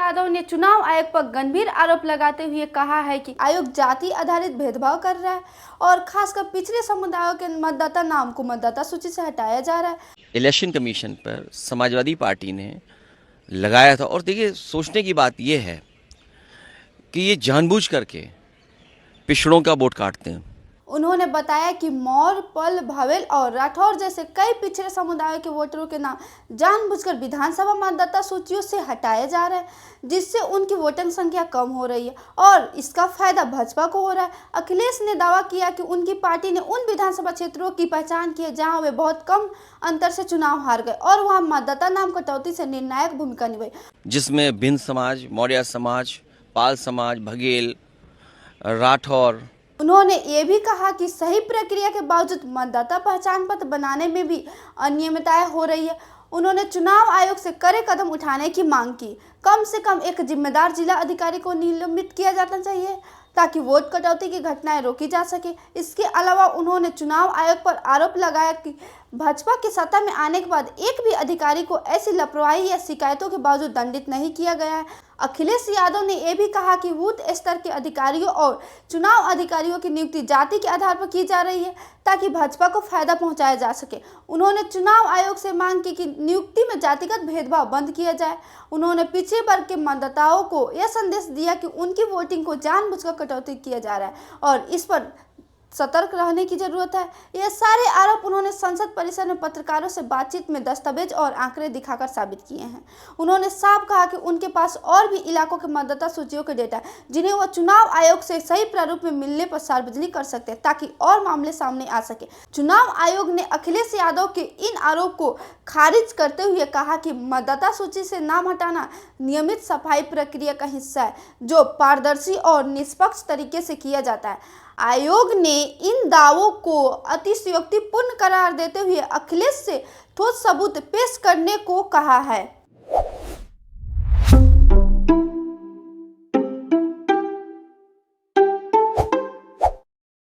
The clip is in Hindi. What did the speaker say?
यादव ने चुनाव आयोग पर गंभीर आरोप लगाते हुए कहा है कि आयोग जाति आधारित भेदभाव कर रहा है और खासकर पिछड़े समुदायों के मतदाता नाम को मतदाता सूची से हटाया जा रहा है। इलेक्शन कमीशन पर समाजवादी पार्टी ने लगाया था और देखिए सोचने की बात यह है कि ये जानबूझ करके पिछड़ों का वोट काटते हैं। उन्होंने बताया कि मौर्य, पल, भावेल और राठौर जैसे कई पिछड़े समुदायों के वोटरों के नाम जानबूझकर विधानसभा मतदाता सूचियों से हटाए जा रहे हैं, जिससे उनकी वोटिंग संख्या कम हो रही है और इसका फायदा भाजपा को हो रहा है। अखिलेश ने दावा किया कि उनकी पार्टी ने उन विधानसभा क्षेत्रों की पहचान की है जहां वे बहुत कम अंतर से चुनाव हार गए और वहां मतदाता नाम कटौती से निर्णायक भूमिका निभाई, जिसमें भिन्न समाज, मौर्य समाज, पाल समाज, बघेल, राठौर। उन्होंने ये भी कहा कि सही प्रक्रिया के बावजूद मतदाता पहचान पत्र बनाने में भी अनियमितताएं हो रही है। उन्होंने चुनाव आयोग से कड़े कदम उठाने की मांग की। कम से कम एक जिम्मेदार जिला अधिकारी को निलंबित किया जाना चाहिए ताकि वोट कटौती की घटनाएं रोकी जा सके। इसके अलावा उन्होंने चुनाव आयोग पर आरोप लगाया कि भाजपा की सत्ता में आने के बाद एक भी अधिकारी को ऐसी लापरवाही या शिकायतों के बावजूद दंडित नहीं किया गया है। अखिलेश यादव ने यह भी कहा कि बूथ स्तर के अधिकारियों और चुनाव अधिकारियों की नियुक्ति जाति के आधार पर की जा रही है ताकि भाजपा को फायदा पहुंचाया जा सके। उन्होंने चुनाव आयोग से मांग की कि नियुक्ति में जातिगत भेदभाव बंद किया जाए। उन्होंने पिछड़े वर्ग के मतदाताओं को यह संदेश दिया कि उनकी वोटिंग को जानबूझकर कटौती किया जा रहा है और इस पर सतर्क रहने की जरूरत है। ये सारे आरोप उन्होंने संसद परिसर में पत्रकारों से बातचीत में दस्तावेज और आंकड़े दिखाकर साबित किए हैं। उन्होंने साफ कहा कि उनके पास और भी इलाकों के मतदाता सूचियों के डेटा जिन्हें वो चुनाव आयोग से सही प्रारूप में मिलने पर सार्वजनिक कर सकते हैं ताकि और मामले सामने आ सके। चुनाव आयोग ने अखिलेश यादव के इन आरोप को खारिज करते हुए कहा कि मतदाता सूची से नाम हटाना नियमित सफाई प्रक्रिया का हिस्सा है जो पारदर्शी और निष्पक्ष तरीके से किया जाता है। आयोग ने इन दावों को अतिशयोक्तिपूर्ण करार देते हुए अखिलेश से ठोस सबूत पेश करने को कहा है।